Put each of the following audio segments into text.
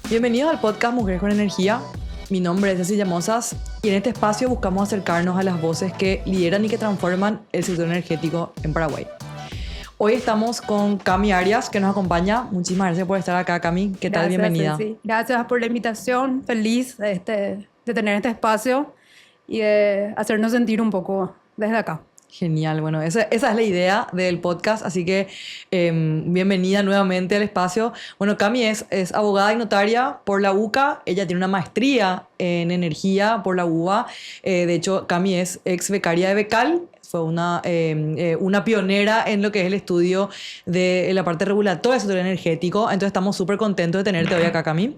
Bienvenidos al podcast Mujeres con Energía. Mi nombre es Cecilia Mozas y en este espacio buscamos acercarnos a las voces que lideran y que transforman el sector energético en Paraguay. Hoy estamos con Cami Arias, que nos acompaña. Muchísimas gracias por estar acá, Cami. ¿Qué tal? Bienvenida. Ceci. Gracias por la invitación. Feliz de tener este espacio y de hacernos sentir un poco desde acá. Genial, bueno, esa es la idea del podcast, así que bienvenida nuevamente al espacio. Bueno, Cami es abogada y notaria por la UCA, ella tiene una maestría en energía por la UBA, de hecho Cami es ex becaria de Becal, fue una pionera en lo que es el estudio de la parte regulatoria del sector energético, entonces estamos súper contentos de tenerte hoy acá, Cami.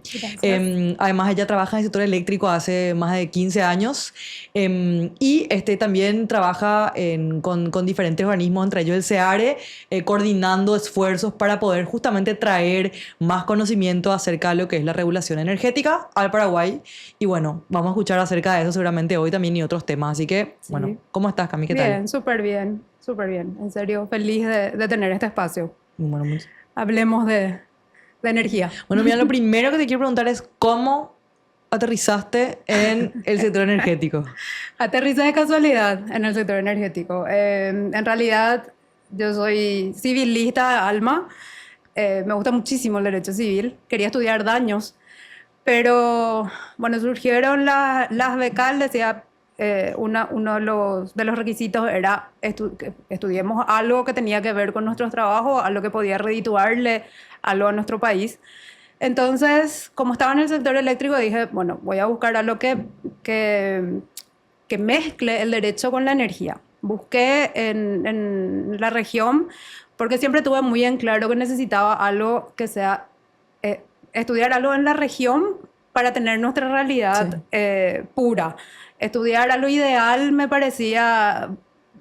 Además ella trabaja en el sector eléctrico hace más de 15 años y también trabaja con diferentes organismos, entre ellos el CEARE, coordinando esfuerzos para poder justamente traer más conocimiento acerca de lo que es la regulación energética al Paraguay. Y bueno, vamos a escuchar acerca de eso seguramente hoy también y otros temas. Así que, Sí. bueno, ¿cómo estás, Cami? ¿Qué tal? Bien, súper bien, súper bien. En serio, feliz de tener este espacio. Bueno, Hablemos de energía. bueno, mira, lo primero que te quiero preguntar es ¿cómo aterrizaste en el sector energético? Aterriza de casualidad en el sector energético. En realidad, yo soy civilista de alma. Me gusta muchísimo el derecho civil. Quería estudiar daños. Pero, bueno, surgieron las becales, decía, uno de los requisitos era que estudiemos algo que tenía que ver con nuestros trabajos, algo que podía redituarle algo a nuestro país. Entonces, como estaba en el sector eléctrico, dije, bueno, voy a buscar algo que mezcle el derecho con la energía. Busqué en la región, porque siempre tuve muy en claro que necesitaba algo que sea estudiar algo en la región para tener nuestra realidad pura. Estudiar algo ideal me parecía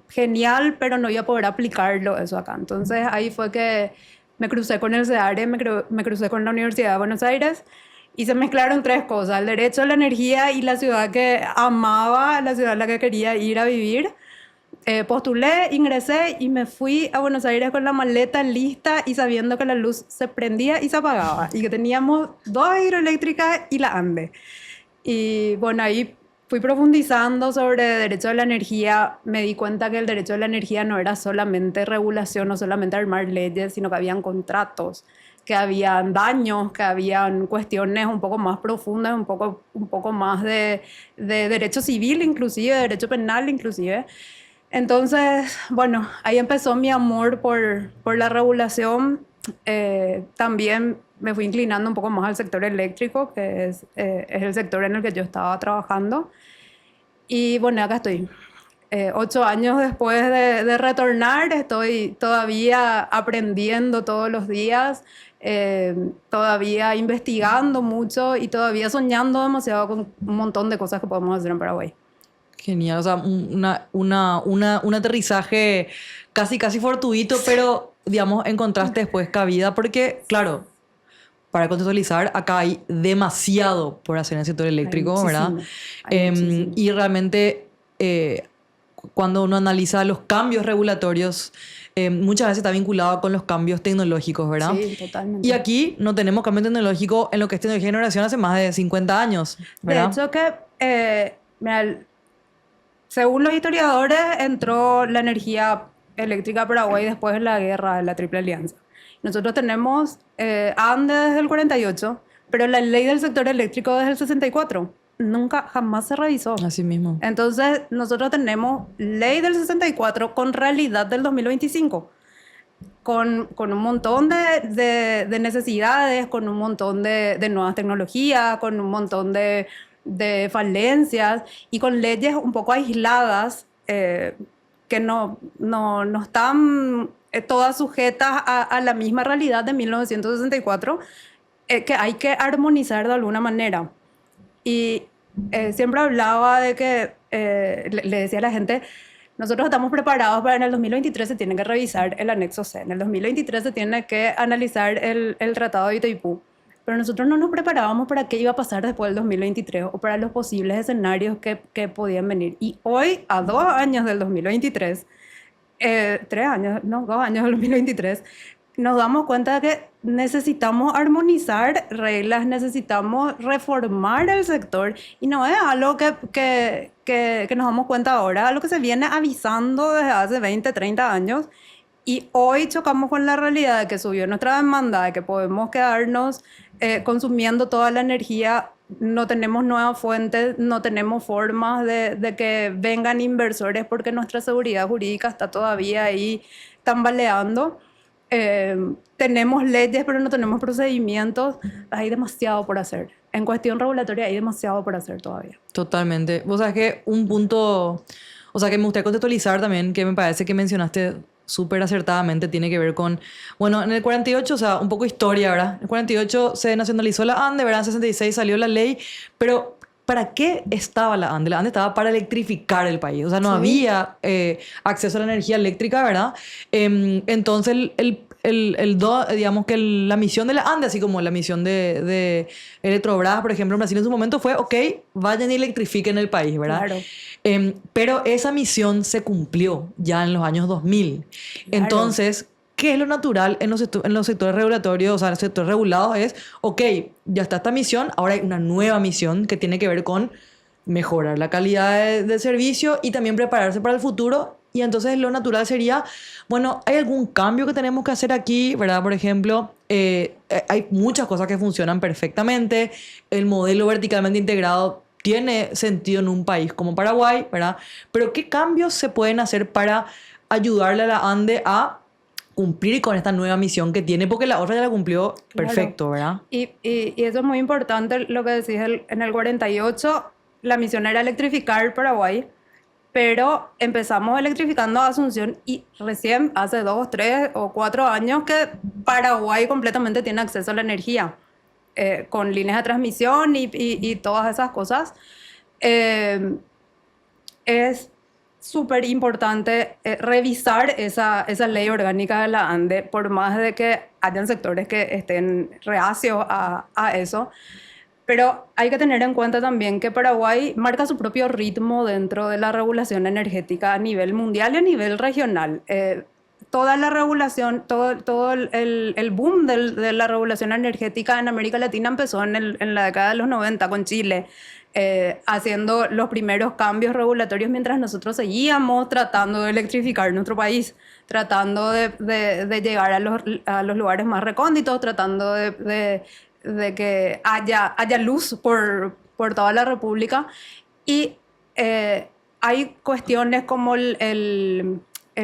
genial, pero no iba a poder aplicarlo eso acá. Entonces ahí fue que me crucé con el CEARE, me crucé con la Universidad de Buenos Aires y se mezclaron tres cosas: el derecho a la energía y la ciudad que amaba, la ciudad a la que quería ir a vivir. Postulé, ingresé y me fui a Buenos Aires con la maleta lista y sabiendo que la luz se prendía y se apagaba y que teníamos dos hidroeléctricas y la ANDE. Y bueno, ahí fui profundizando sobre derecho a la energía. Me di cuenta que el derecho a la energía no era solamente regulación, no solamente armar leyes, sino que habían contratos, que habían daños, que habían cuestiones un poco más profundas, un poco más de derecho civil inclusive, de derecho penal inclusive. Entonces, bueno, ahí empezó mi amor por la regulación. También me fui inclinando un poco más al sector eléctrico, que es el sector en el que yo estaba trabajando. Y bueno, acá estoy. 8 años después de retornar, estoy todavía aprendiendo todos los días, todavía investigando mucho y todavía soñando demasiado con un montón de cosas que podemos hacer en Paraguay. Genial, o sea, un aterrizaje casi fortuito, pero, digamos, encontraste después cabida, porque, claro, para contextualizar, acá hay demasiado por hacer en el sector eléctrico, ¿verdad? Muchísimo. Y realmente, cuando uno analiza los cambios regulatorios, muchas veces está vinculado con los cambios tecnológicos, ¿verdad? Sí, totalmente. Y aquí no tenemos cambio tecnológico en lo que es tecnología de generación hace más de 50 años, ¿verdad? De hecho que, mira, según los historiadores, entró la energía eléctrica a Paraguay después de la guerra de la Triple Alianza. Nosotros tenemos ANDE desde el 48, pero la ley del sector eléctrico desde el 64. Nunca, jamás se revisó. Así mismo. Entonces, nosotros tenemos ley del 64 con realidad del 2025. Con un montón de necesidades, con un montón de nuevas tecnologías, con un montón de falencias y con leyes un poco aisladas que no están todas sujetas a la misma realidad de 1964 que hay que armonizar de alguna manera. Y siempre hablaba de que, le decía a la gente, nosotros estamos preparados para en el 2023 se tiene que revisar el anexo C, en el 2023 se tiene que analizar el Tratado de Itaipú, pero nosotros no nos preparábamos para qué iba a pasar después del 2023 o para los posibles escenarios que podían venir. Y hoy, a 2 años del 2023, 3 años, no, 2 años, el 2023, nos damos cuenta de que necesitamos armonizar reglas, necesitamos reformar el sector y no es algo que nos damos cuenta ahora, es algo que se viene avisando desde hace 20, 30 años y hoy chocamos con la realidad de que subió nuestra demanda, de que podemos quedarnos consumiendo toda la energía, no tenemos nuevas fuentes, no tenemos formas de que vengan inversores porque nuestra seguridad jurídica está todavía ahí tambaleando. Tenemos leyes, pero no tenemos procedimientos. Hay demasiado por hacer. En cuestión regulatoria hay demasiado por hacer todavía. Totalmente. O sea, es que un punto, o sea, que me gustaría contextualizar también, que me parece que mencionaste súper acertadamente, tiene que ver con, bueno, en el 48, o sea, un poco historia, ¿verdad? En el 48 se nacionalizó la ANDE, ¿verdad? En 66 salió la ley, pero ¿para qué estaba la ANDE? La ANDE estaba para electrificar el país, o sea, no Sí. había acceso a la energía eléctrica, ¿verdad? Entonces, digamos que la misión de la ANDE, así como la misión de Electrobras, por ejemplo, en Brasil en su momento fue, ok, vayan y electrifiquen el país, ¿verdad? Claro. Pero esa misión se cumplió ya en los años 2000. Claro. Entonces, ¿qué es lo natural en los sectores regulatorios, o sea, en los sectores regulados? Es, ok, ya está esta misión, ahora hay una nueva misión que tiene que ver con mejorar la calidad del servicio y también prepararse para el futuro. Y entonces lo natural sería, bueno, ¿hay algún cambio que tenemos que hacer aquí? ¿Verdad? Por ejemplo, hay muchas cosas que funcionan perfectamente. El modelo verticalmente integrado tiene sentido en un país como Paraguay, ¿verdad? Pero ¿qué cambios se pueden hacer para ayudarle a la ANDE a cumplir con esta nueva misión que tiene? Porque la otra ya la cumplió perfecto, ¿verdad? Y eso es muy importante lo que decís. En el 48 la misión era electrificar Paraguay, pero empezamos electrificando Asunción y recién hace 2, 3 o 4 años que Paraguay completamente tiene acceso a la energía, con líneas de transmisión y todas esas cosas. Es súper importante revisar esa ley orgánica de la ANDE, por más de que hayan sectores que estén reacios a eso. Pero hay que tener en cuenta también que Paraguay marca su propio ritmo dentro de la regulación energética a nivel mundial y a nivel regional. Toda la regulación, todo el boom de la regulación energética en América Latina empezó en la década de los 90 con Chile, haciendo los primeros cambios regulatorios mientras nosotros seguíamos tratando de electrificar nuestro país, tratando de llegar a los lugares más recónditos, tratando de que haya luz por toda la República. Y hay cuestiones como el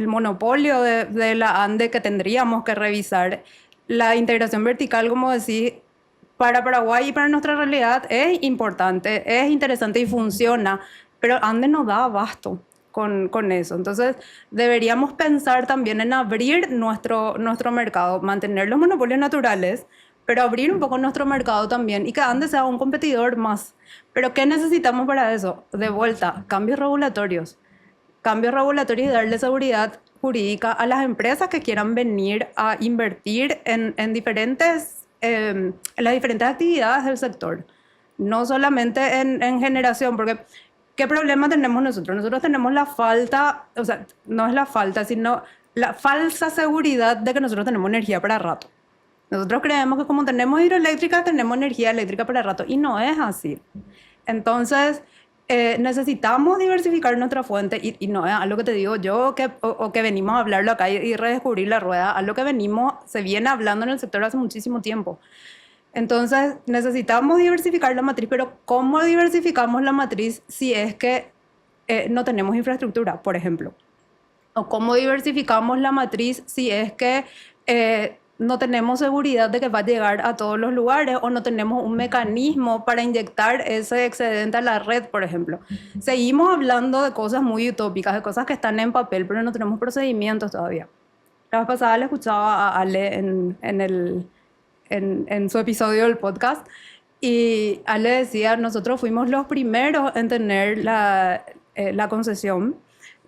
monopolio de la ANDE que tendríamos que revisar. La integración vertical, como decís, para Paraguay y para nuestra realidad es importante, es interesante y funciona, pero ANDE no da abasto con eso. Entonces, deberíamos pensar también en abrir nuestro mercado, mantener los monopolios naturales, pero abrir un poco nuestro mercado también y que ANDE sea un competidor más. ¿Pero qué necesitamos para eso? De vuelta, cambios regulatorios y darle seguridad jurídica a las empresas que quieran venir a invertir en las diferentes actividades del sector. No solamente en generación, porque ¿qué problema tenemos nosotros? Nosotros tenemos la falta, o sea, no es la falta, sino la falsa seguridad de que nosotros tenemos energía para rato. Nosotros creemos que como tenemos hidroeléctrica, tenemos energía eléctrica para rato, y no es así. Entonces, necesitamos diversificar nuestra fuente, y no es algo que te digo yo, o que venimos a hablarlo acá y redescubrir la rueda, algo que se viene hablando en el sector hace muchísimo tiempo. Entonces, necesitamos diversificar la matriz, pero ¿cómo diversificamos la matriz si es que no tenemos infraestructura, por ejemplo? ¿O cómo diversificamos la matriz si es que no tenemos seguridad de que va a llegar a todos los lugares o no tenemos un mecanismo para inyectar ese excedente a la red, por ejemplo? Seguimos hablando de cosas muy utópicas, de cosas que están en papel, pero no tenemos procedimientos todavía. La vez pasada le escuchaba a Ale en su episodio del podcast y Ale decía, nosotros fuimos los primeros en tener la concesión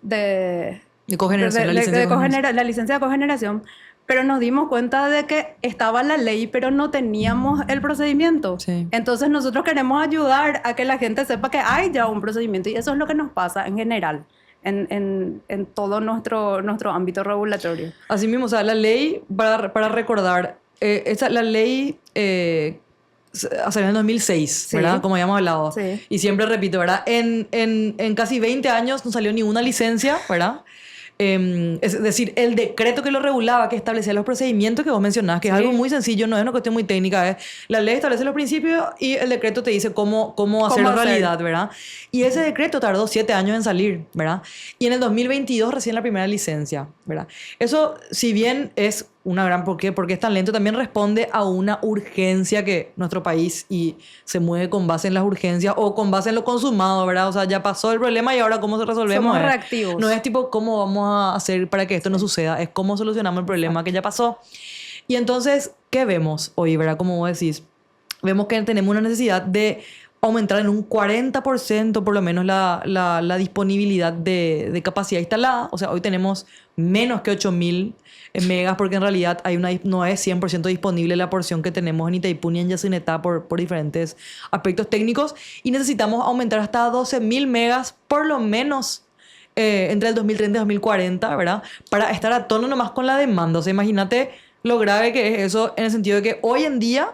de cogeneración, la licencia de cogeneración, pero nos dimos cuenta de que estaba la ley, pero no teníamos el procedimiento. Sí. Entonces nosotros queremos ayudar a que la gente sepa que hay ya un procedimiento y eso es lo que nos pasa en general en todo nuestro ámbito regulatorio. Así mismo, o sea, la ley, para recordar, la ley salió en el 2006, Sí. ¿verdad? Como habíamos hablado. Sí. Y siempre repito, ¿verdad? En casi 20 años no salió ninguna licencia, ¿verdad? Es decir, el decreto que lo regulaba, que establecía los procedimientos que vos mencionás, que es Sí. algo muy sencillo, no es una cuestión muy técnica, es la ley establece los principios y el decreto te dice cómo hacerlo hacer? realidad, ¿verdad? Y ese decreto tardó 7 años en salir, ¿verdad? Y en el 2022 recién la primera licencia, ¿verdad? Eso, si bien es una gran... ¿Por qué? Porque es tan lento, también responde a una urgencia que nuestro país y se mueve con base en las urgencias o con base en lo consumado, ¿verdad? O sea, ya pasó el problema y ahora cómo se resolvemos. Somos reactivos. No es tipo cómo vamos a hacer para que esto no suceda, es cómo solucionamos el problema que ya pasó. Y entonces, ¿qué vemos hoy, verdad? Como vos decís, vemos que tenemos una necesidad de aumentar en un 40% por lo menos la disponibilidad de capacidad instalada. O sea, hoy tenemos menos que 8.000 megas porque en realidad no es 100% disponible la porción que tenemos en Itaipú ni en Yacyretá por diferentes aspectos técnicos y necesitamos aumentar hasta 12.000 megas por lo menos entre el 2030 y 2040, ¿verdad? Para estar a tono nomás con la demanda. O sea, imagínate lo grave que es eso en el sentido de que hoy en día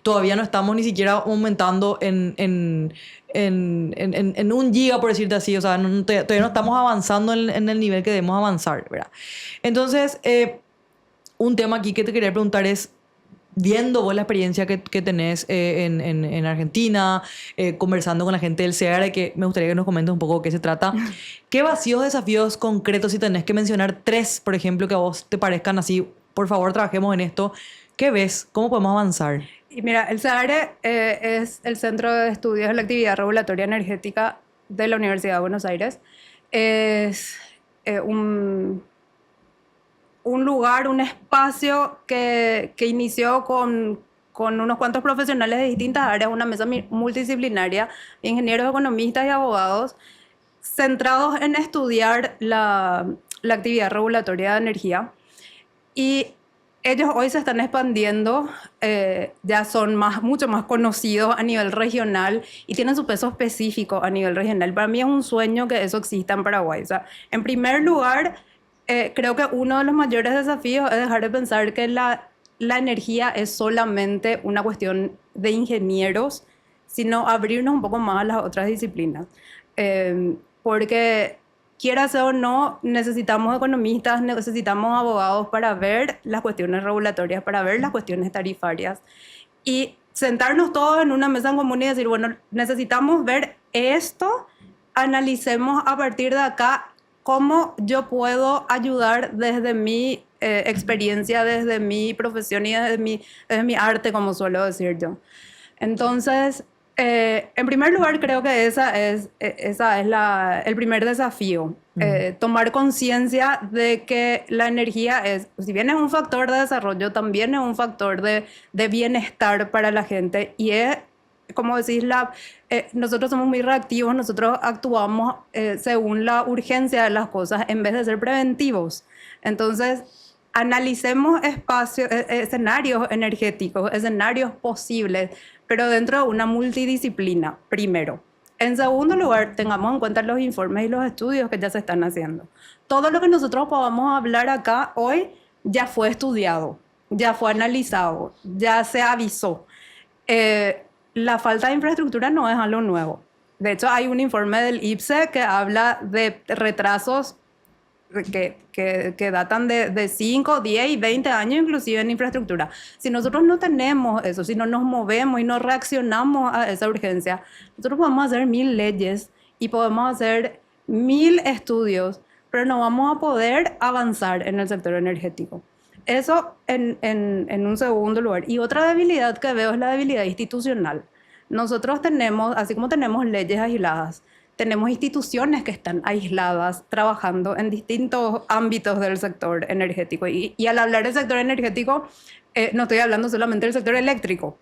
todavía no estamos ni siquiera aumentando en 1 giga, por decirte así. O sea, todavía no estamos avanzando en el nivel que debemos avanzar, ¿verdad? Entonces, un tema aquí que te quería preguntar es, viendo vos la experiencia que tenés en Argentina, conversando con la gente del CEARE, que me gustaría que nos comentes un poco de qué se trata. ¿Qué vacíos, desafíos concretos, si tenés que mencionar 3, por ejemplo, que a vos te parezcan así, por favor, trabajemos en esto? ¿Qué ves? ¿Cómo podemos avanzar? Y mira, el CEARE es el Centro de Estudios de la Actividad Regulatoria Energética de la Universidad de Buenos Aires. Es un lugar, un espacio que inició con unos cuantos profesionales de distintas áreas, una mesa multidisciplinaria, ingenieros, economistas y abogados, centrados en estudiar la actividad regulatoria de energía. Y ellos hoy se están expandiendo, ya son mucho más conocidos a nivel regional y tienen su peso específico a nivel regional. Para mí es un sueño que eso exista en Paraguay. O sea, en primer lugar, creo que uno de los mayores desafíos es dejar de pensar que la energía es solamente una cuestión de ingenieros, sino abrirnos un poco más a las otras disciplinas. Porque quieras o no, necesitamos economistas, necesitamos abogados para ver las cuestiones regulatorias, para ver las cuestiones tarifarias y sentarnos todos en una mesa en común y decir, bueno, necesitamos ver esto, analicemos a partir de acá cómo yo puedo ayudar desde mi experiencia, desde mi profesión y desde mi arte, como suelo decir yo. Entonces, en primer lugar, creo que esa es el primer desafío. Tomar conciencia de que la energía si bien es un factor de desarrollo, también es un factor de bienestar para la gente. Y es, como decís, nosotros somos muy reactivos, nosotros actuamos según la urgencia de las cosas en vez de ser preventivos. Entonces, analicemos escenarios energéticos, escenarios posibles, pero dentro de una multidisciplina, primero. En segundo lugar, tengamos en cuenta los informes y los estudios que ya se están haciendo. Todo lo que nosotros podamos hablar acá hoy ya fue estudiado, ya fue analizado, ya se avisó. La falta de infraestructura no es algo nuevo. De hecho, hay un informe del IPSE que habla de retrasos que datan de 5, 10 y 20 años inclusive en infraestructura. Si nosotros no tenemos eso, si no nos movemos y no reaccionamos a esa urgencia, nosotros podemos hacer 1.000 leyes y podemos hacer 1.000 estudios, pero no vamos a poder avanzar en el sector energético. Eso en un segundo lugar. Y otra debilidad que veo es la debilidad institucional. Nosotros tenemos, así como tenemos leyes aisladas, tenemos instituciones que están aisladas, trabajando en distintos ámbitos del sector energético. Y al hablar del sector energético, no estoy hablando solamente del sector eléctrico.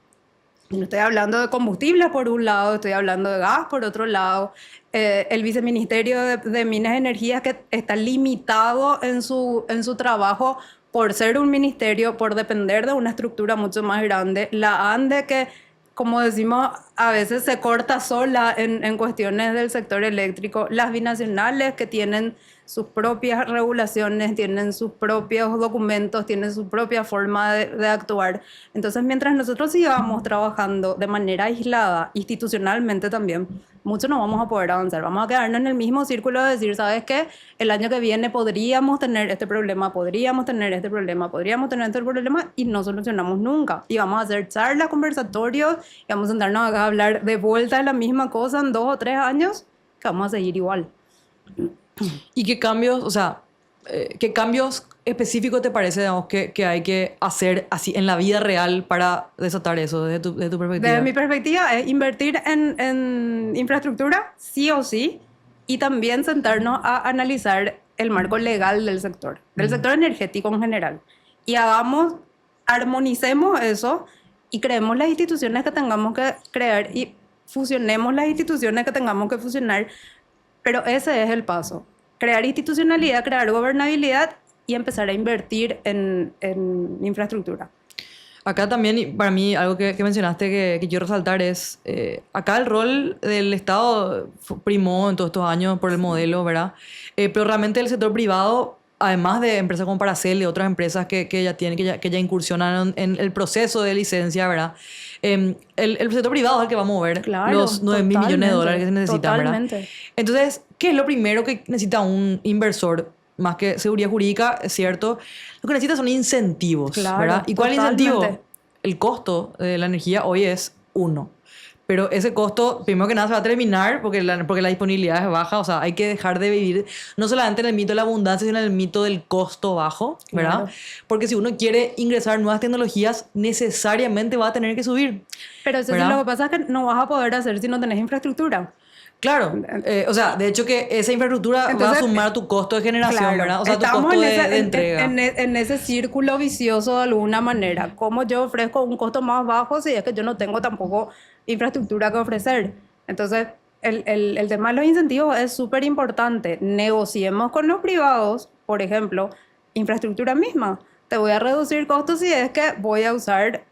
No estoy hablando de combustibles por un lado, estoy hablando de gas por otro lado. El Viceministerio de Minas y Energías, que está limitado en su trabajo por ser un ministerio, por depender de una estructura mucho más grande. La ANDE, que como decimos, a veces se corta sola en cuestiones del sector eléctrico. Las binacionales que tienen sus propias regulaciones, tienen sus propios documentos, tienen su propia forma de actuar. Entonces, mientras nosotros sigamos trabajando de manera aislada, institucionalmente también, mucho no vamos a poder avanzar. Vamos a quedarnos en el mismo círculo de decir, ¿sabes qué? El año que viene podríamos tener este problema, podríamos tener este problema, podríamos tener este problema y no solucionamos nunca. Y vamos a hacer charlas, conversatorios y vamos a sentarnos acá a hablar de vuelta de la misma cosa en 2 o 3 años que vamos a seguir igual. ¿Y qué cambios, o sea, qué cambios específicos te parece, digamos, que hay que hacer así en la vida real para desatar eso desde tu perspectiva? Desde mi perspectiva es invertir en infraestructura, sí o sí, y también sentarnos a analizar el marco legal del sector energético en general. Y armonicemos eso y creemos las instituciones que tengamos que crear y fusionemos las instituciones que tengamos que fusionar. Pero ese es el paso. Crear institucionalidad, crear gobernabilidad y empezar a invertir en infraestructura. Acá también, y para mí, algo que mencionaste que quiero resaltar es, acá el rol del Estado primó en todos estos años por el modelo, ¿verdad? Pero realmente el sector privado, además de empresas como Paracel y otras empresas que ya tienen, que ya incursionaron en el proceso de licencia, ¿verdad? El sector privado es el que va a mover Claro, los 9.000 millones de dólares que se necesitan, totalmente. ¿verdad? Entonces, ¿qué es lo primero que necesita un inversor? Más que seguridad jurídica, es cierto. Lo que necesita son incentivos, Claro, ¿verdad? ¿Y cuál es el incentivo? totalmente. El costo de la energía hoy es 1. Pero ese costo, primero que nada, se va a terminar porque la disponibilidad es baja. O sea, hay que dejar de vivir no solamente en el mito de la abundancia, sino en el mito del costo bajo, ¿verdad? Claro. Porque si uno quiere ingresar nuevas tecnologías, necesariamente va a tener que subir. Pero eso sí, ¿verdad? lo que pasa es que no vas a poder hacer si no tenés infraestructura. Claro, o sea, de hecho que esa infraestructura Entonces, va a sumar a tu costo de generación, claro, ¿verdad? O sea, tu estamos costo en, de entrega. en ese círculo vicioso de alguna manera. ¿Cómo yo ofrezco un costo más bajo si es que yo no tengo tampoco infraestructura que ofrecer? Entonces, el tema de los incentivos es súper importante. Negociemos con los privados, por ejemplo, infraestructura misma. Te voy a reducir costos si es que voy a usar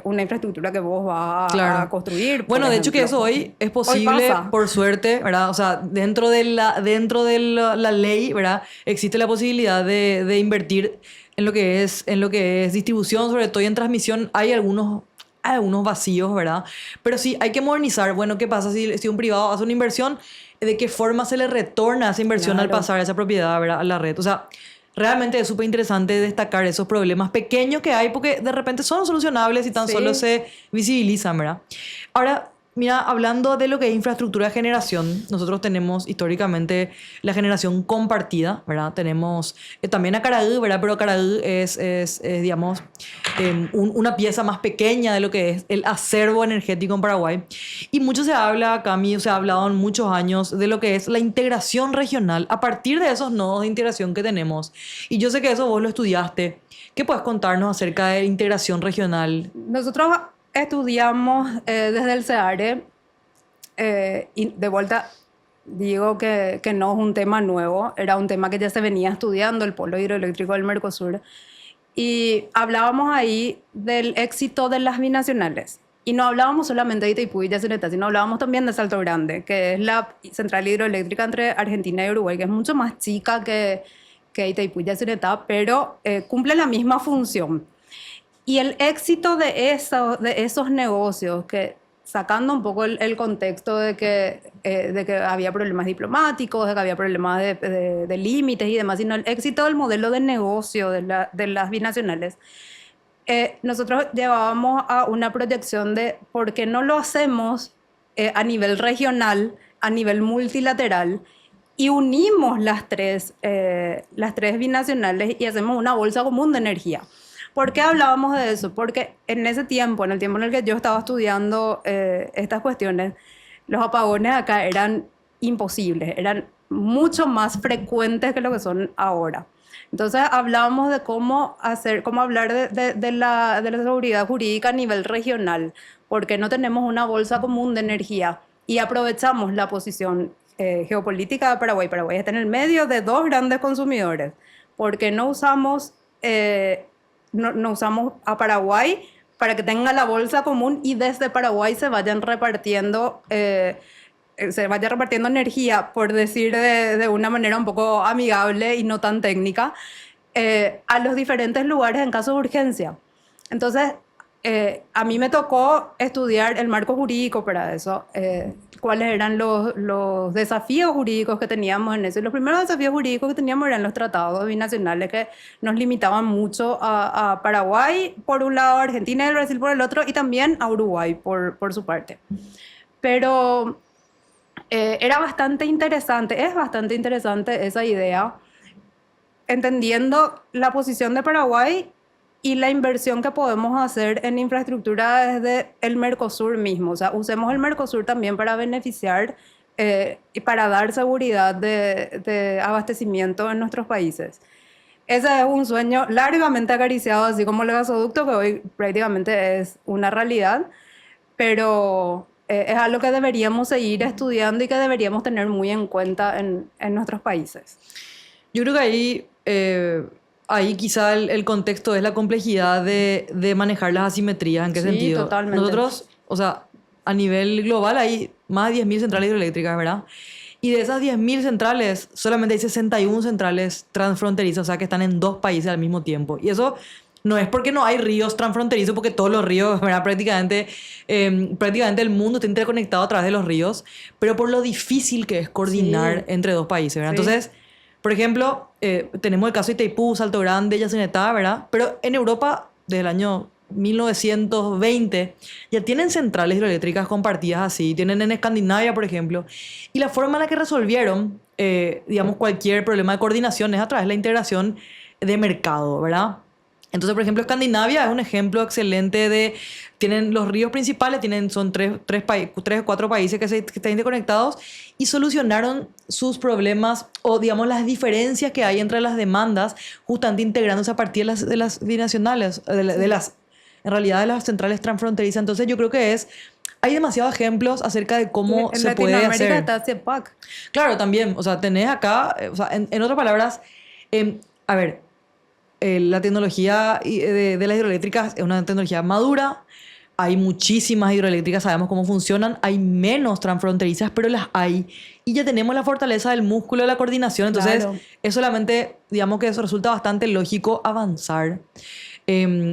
una infraestructura que vos vas a construir. Bueno, de hecho que ejemplo. eso hoy es posible, pasa. por suerte, ¿verdad? O sea, dentro de la ley, ¿verdad? Existe la posibilidad de invertir en lo que es distribución, sobre todo y en transmisión. Hay algunos vacíos, ¿verdad? Pero sí, hay que modernizar. Bueno, ¿qué pasa si un privado hace una inversión? ¿De qué forma se le retorna esa inversión al Claro. pasar esa propiedad, ¿verdad? A la red. O sea, realmente es súper interesante destacar esos problemas pequeños que hay porque de repente son solucionables y tan Sí. solo se visibilizan, ¿verdad? Ahora, mira, hablando de lo que es infraestructura de generación, nosotros tenemos históricamente la generación compartida, ¿verdad? Tenemos también a Caraí, ¿verdad? Pero Caraí es, digamos, una pieza más pequeña de lo que es el acervo energético en Paraguay. Y mucho se habla, Cami, se ha hablado en muchos años de lo que es la integración regional a partir de esos nodos de integración que tenemos. Y yo sé que eso vos lo estudiaste. ¿Qué puedes contarnos acerca de integración regional? Nosotros estudiamos desde el CEARE y de vuelta digo que no es un tema nuevo, era un tema que ya se venía estudiando, el polo hidroeléctrico del Mercosur, y hablábamos ahí del éxito de las binacionales. Y no hablábamos solamente de Itaipú y Yacyretá, sino hablábamos también de Salto Grande, que es la central hidroeléctrica entre Argentina y Uruguay, que es mucho más chica que Itaipú y Yacyretá, pero cumple la misma función. Y el éxito de esos negocios, que sacando un poco el contexto de que había problemas diplomáticos, de que había problemas de límites y demás, sino el éxito del modelo de negocio de las binacionales, nosotros llevábamos a una proyección de por qué no lo hacemos a nivel regional, a nivel multilateral, y unimos las tres binacionales y hacemos una bolsa común de energía. ¿Por qué hablábamos de eso? Porque en ese tiempo, en el tiempo en el que yo estaba estudiando estas cuestiones, los apagones acá eran imposibles, eran mucho más frecuentes que lo que son ahora. Entonces hablábamos de cómo hablar de la seguridad jurídica a nivel regional, porque no tenemos una bolsa común de energía y aprovechamos la posición geopolítica de Paraguay. Paraguay está en el medio de 2 grandes consumidores, porque no usamos a Paraguay para que tenga la bolsa común y desde Paraguay se vayan repartiendo energía, por decir de una manera un poco amigable y no tan técnica, a los diferentes lugares en caso de urgencia. Entonces, a mí me tocó estudiar el marco jurídico para eso, cuáles eran los desafíos jurídicos que teníamos en eso. Y los primeros desafíos jurídicos que teníamos eran los tratados binacionales que nos limitaban mucho a Paraguay por un lado, a Argentina y el Brasil por el otro, y también a Uruguay por su parte. Pero era bastante interesante, es bastante interesante esa idea, entendiendo la posición de Paraguay y la inversión que podemos hacer en infraestructura desde el Mercosur mismo. O sea, usemos el Mercosur también para beneficiar y para dar seguridad de abastecimiento en nuestros países. Ese es un sueño largamente acariciado, así como el gasoducto, que hoy prácticamente es una realidad, pero es algo que deberíamos seguir estudiando y que deberíamos tener muy en cuenta en nuestros países. Yo creo que ahí quizá el contexto es la complejidad de manejar las asimetrías. ¿En qué sentido? Totalmente. Nosotros, o sea, a nivel global hay más de 10.000 centrales hidroeléctricas, ¿verdad? Y de esas 10.000 centrales, solamente hay 61 centrales transfronterizas, o sea, que están en 2 países al mismo tiempo. Y eso no es porque no hay ríos transfronterizos, porque todos los ríos, ¿verdad? Prácticamente el mundo está interconectado a través de los ríos, pero por lo difícil que es coordinar entre 2 países, ¿verdad? Sí. Entonces, por ejemplo, tenemos el caso de Itaipú, Salto Grande, Yacyretá, ¿verdad? Pero en Europa, desde el año 1920, ya tienen centrales hidroeléctricas compartidas así. Tienen en Escandinavia, por ejemplo. Y la forma en la que resolvieron, digamos, cualquier problema de coordinación es a través de la integración de mercado, ¿verdad? Entonces, por ejemplo, Escandinavia es un ejemplo excelente de... Tienen los ríos principales, son tres o cuatro países que están interconectados y solucionaron sus problemas o, digamos, las diferencias que hay entre las demandas, justamente integrándose a partir de las binacionales, en realidad de las centrales transfronterizas. Entonces, yo creo que hay demasiados ejemplos acerca de cómo se puede hacer. En Latinoamérica está CEPAC. Claro, también. O sea, tenés acá, o sea, en otras palabras, a ver, la tecnología de las hidroeléctricas es una tecnología madura. Hay muchísimas hidroeléctricas, sabemos cómo funcionan. Hay menos transfronterizas, pero las hay. Y ya tenemos la fortaleza del músculo de la coordinación. Entonces, es solamente, digamos que eso resulta bastante lógico avanzar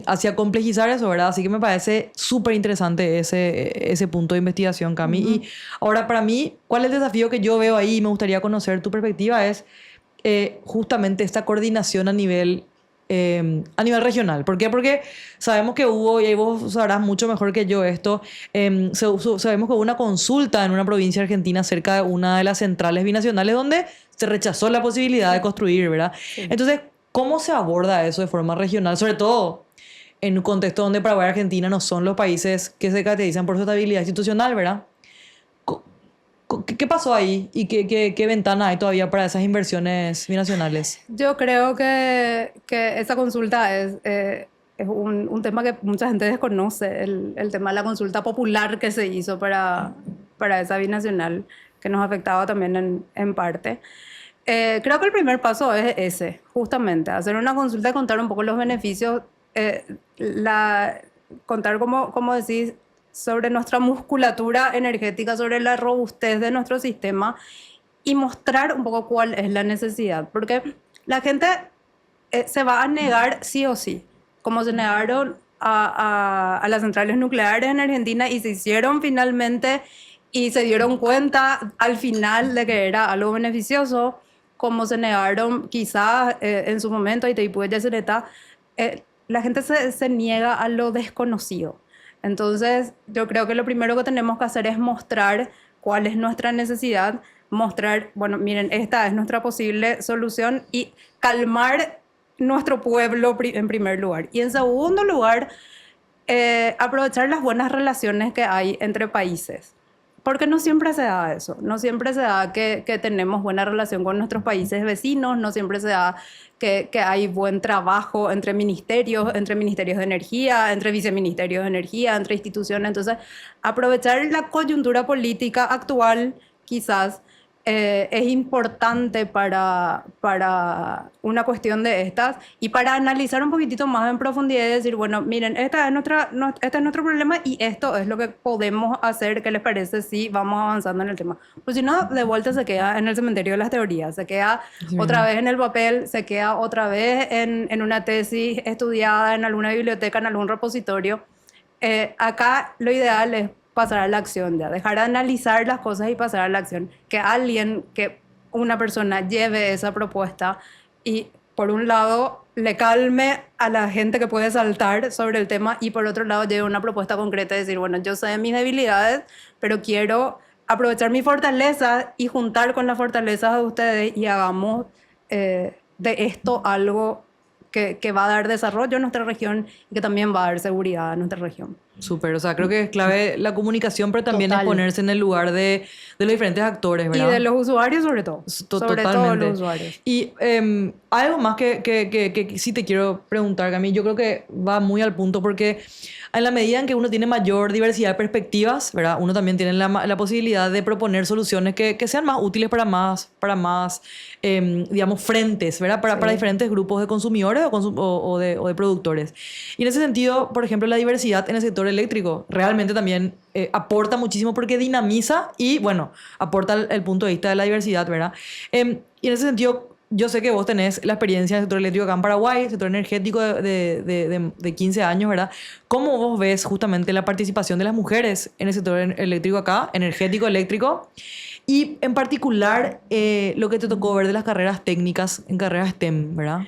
hacia complejizar eso, ¿verdad? Así que me parece súper interesante ese punto de investigación, Cami. Y ahora, para mí, ¿cuál es el desafío que yo veo ahí? Me gustaría conocer tu perspectiva. Es justamente esta coordinación a nivel regional. ¿Por qué? Porque sabemos que hubo, y ahí vos sabrás mucho mejor que yo esto, sabemos que hubo una consulta en una provincia argentina cerca de una de las centrales binacionales donde se rechazó la posibilidad de construir, ¿verdad? Sí. Entonces, ¿cómo se aborda eso de forma regional? Sobre todo en un contexto donde Paraguay y Argentina no son los países que se caracterizan por su estabilidad institucional, ¿verdad? ¿Qué pasó ahí? ¿Y qué ventana hay todavía para esas inversiones binacionales? Yo creo que esa consulta es un tema que mucha gente desconoce, el tema de la consulta popular que se hizo para esa binacional, que nos afectaba también en parte. Creo que el primer paso es ese, justamente, hacer una consulta y contar un poco los beneficios, contar, como decís, sobre nuestra musculatura energética, sobre la robustez de nuestro sistema y mostrar un poco cuál es la necesidad. Porque la gente se va a negar sí o sí, como se negaron a las centrales nucleares en Argentina y se hicieron finalmente y se dieron cuenta al final de que era algo beneficioso, como se negaron quizás en su momento a Itaipú y Yacyretá. La gente se niega a lo desconocido. Entonces, yo creo que lo primero que tenemos que hacer es mostrar cuál es nuestra necesidad, mostrar, bueno, miren, esta es nuestra posible solución y calmar nuestro pueblo en primer lugar. Y en segundo lugar, aprovechar las buenas relaciones que hay entre países. Porque no siempre se da eso, no siempre se da que tenemos buena relación con nuestros países vecinos, no siempre se da que hay buen trabajo entre ministerios de energía, entre viceministerios de energía, entre instituciones. Entonces, aprovechar la coyuntura política actual, quizás, es importante para una cuestión de estas y para analizar un poquitito más en profundidad y decir, bueno, miren, este es nuestro problema y esto es lo que podemos hacer, ¿qué les parece si vamos avanzando en el tema? Pues si no, de vuelta se queda en el cementerio de las teorías, se queda Así otra mismo. vez en el papel, se queda otra vez en una tesis estudiada en alguna biblioteca, en algún repositorio. Acá lo ideal es pasar a la acción ya, dejar de analizar las cosas y pasar a la acción. Que una persona lleve esa propuesta y por un lado le calme a la gente que puede saltar sobre el tema y por otro lado lleve una propuesta concreta y decir, bueno, yo sé de mis debilidades, pero quiero aprovechar mi fortaleza y juntar con las fortalezas de ustedes y hagamos de esto algo que va a dar desarrollo a nuestra región y que también va a dar seguridad a nuestra región. Súper, o sea, creo que es clave la comunicación, pero también es Total. ponerse en el lugar de los diferentes actores, Y ¿verdad? de los usuarios sobre todo. Sobre todo Totalmente. los usuarios. Y algo más que sí te quiero preguntar, Cami, yo creo que va muy al punto porque en la medida en que uno tiene mayor diversidad de perspectivas, ¿verdad? Uno también tiene la posibilidad de proponer soluciones que sean más útiles para más digamos, frentes, ¿verdad? Para Sí. diferentes grupos de consumidores o de productores. Y en ese sentido, por ejemplo, la diversidad en el sector eléctrico realmente también aporta muchísimo porque dinamiza y, bueno, aporta el punto de vista de la diversidad, ¿verdad? Y en ese sentido, yo sé que vos tenés la experiencia en el sector eléctrico acá en Paraguay, sector energético de 15 años, ¿verdad? ¿Cómo vos ves justamente la participación de las mujeres en el sector eléctrico acá, energético, eléctrico? Y en particular, lo que te tocó ver de las carreras técnicas en carreras STEM, ¿verdad?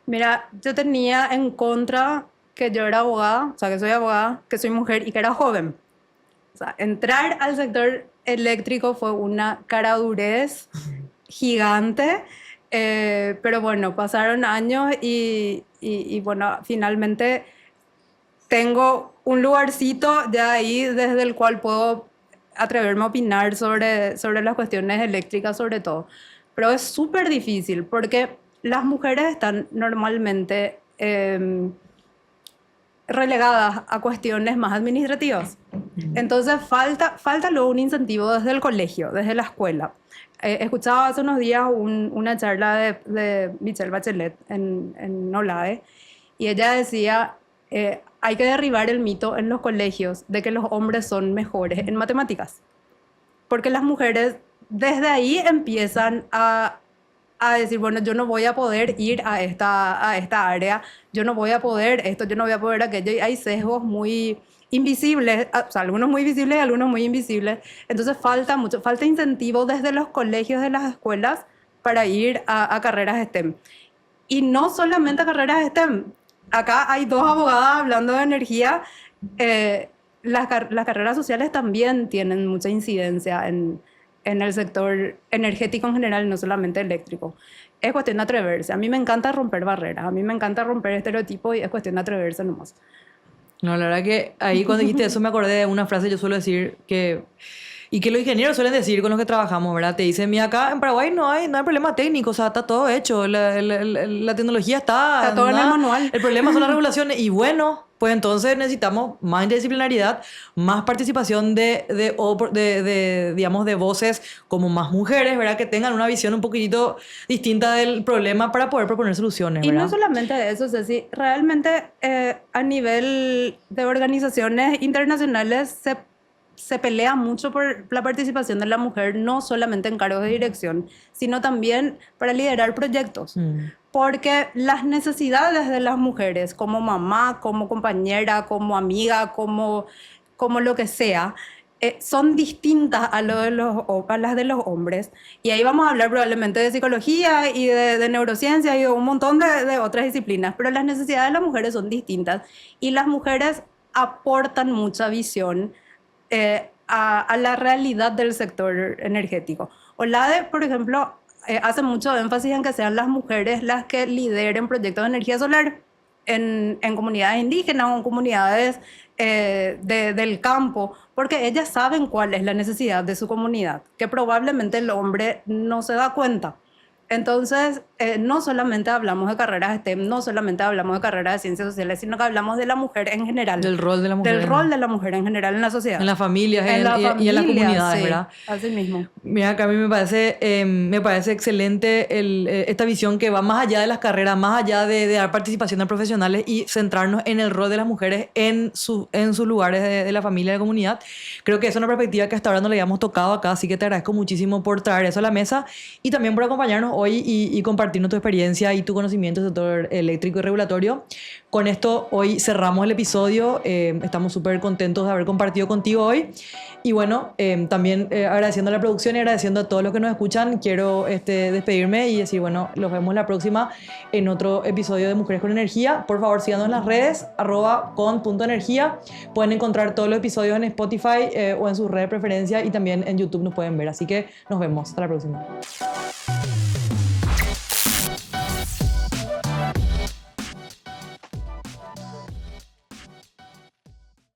Mira, yo tenía en contra que yo era abogada, o sea, que soy abogada, que soy mujer y que era joven. O sea, entrar al sector eléctrico fue una caradurez gigante, pero bueno, pasaron años y bueno, finalmente tengo un lugarcito ya ahí desde el cual puedo atreverme a opinar sobre las cuestiones eléctricas sobre todo. Pero es súper difícil porque las mujeres están normalmente relegadas a cuestiones más administrativas. Entonces falta luego un incentivo desde el colegio, desde la escuela. Escuchaba hace unos días una charla de Michelle Bachelet en OLAE y ella decía, hay que derribar el mito en los colegios de que los hombres son mejores en matemáticas, porque las mujeres desde ahí empiezan a decir, bueno, yo no voy a poder ir a esta área, yo no voy a poder esto, yo no voy a poder aquello, y hay sesgos muy invisibles, o sea, algunos muy visibles y algunos muy invisibles, entonces falta incentivo desde los colegios, de las escuelas, para ir a carreras STEM. Y no solamente a carreras STEM, acá hay dos abogadas hablando de energía, las carreras sociales también tienen mucha incidencia en el sector energético en general, no solamente eléctrico. Es cuestión de atreverse. A mí me encanta romper barreras, a mí me encanta romper estereotipos y es cuestión de atreverse nomás. No, la verdad que ahí cuando dijiste eso me acordé de una frase que yo suelo decir y que los ingenieros suelen decir con los que trabajamos, ¿verdad? Te dicen, mira, acá en Paraguay no hay problema técnico, o sea, está todo hecho, la tecnología Está todo en el manual. el problema son las regulaciones y bueno, pues entonces necesitamos más interdisciplinaridad, más participación digamos, de voces como más mujeres, ¿verdad? Que tengan una visión un poquitito distinta del problema para poder proponer soluciones, Y no ¿verdad? solamente eso, Ceci, realmente a nivel de organizaciones internacionales se pelea mucho por la participación de la mujer, no solamente en cargos de dirección, sino también para liderar proyectos. Mm. Porque las necesidades de las mujeres, como mamá, como compañera, como amiga, como lo que sea, son distintas a las de los hombres. Y ahí vamos a hablar probablemente de psicología y de neurociencia y de un montón de otras disciplinas, pero las necesidades de las mujeres son distintas y las mujeres aportan mucha visión a la realidad del sector energético. OLADE, por ejemplo, hace mucho énfasis en que sean las mujeres las que lideren proyectos de energía solar en comunidades indígenas o en comunidades del campo, porque ellas saben cuál es la necesidad de su comunidad, que probablemente el hombre no se da cuenta. Entonces, no solamente hablamos de carreras STEM, no solamente hablamos de carreras de ciencias sociales, sino que hablamos de la mujer en general. Del rol de la mujer. Del rol de la mujer en general en la sociedad. En las familias En la y en las familia, comunidades, sí, ¿verdad? así mismo. Mira, que a mí me parece excelente esta visión que va más allá de las carreras, más allá de dar participación de profesionales y centrarnos en el rol de las mujeres en sus lugares de la familia, de la comunidad. Creo que es una perspectiva que hasta ahora no le habíamos tocado acá, así que te agradezco muchísimo por traer eso a la mesa y también por acompañarnos hoy y compartirnos tu experiencia y tu conocimiento del sector eléctrico y regulatorio. Con esto hoy cerramos el episodio. Estamos súper contentos de haber compartido contigo hoy. Y bueno, también agradeciendo a la producción y agradeciendo a todos los que nos escuchan, quiero despedirme y decir, bueno, los vemos la próxima en otro episodio de Mujeres con Energía. Por favor, síganos en las redes, @con.energía. Pueden encontrar todos los episodios en Spotify o en sus redes de preferencia y también en YouTube nos pueden ver. Así que nos vemos. Hasta la próxima.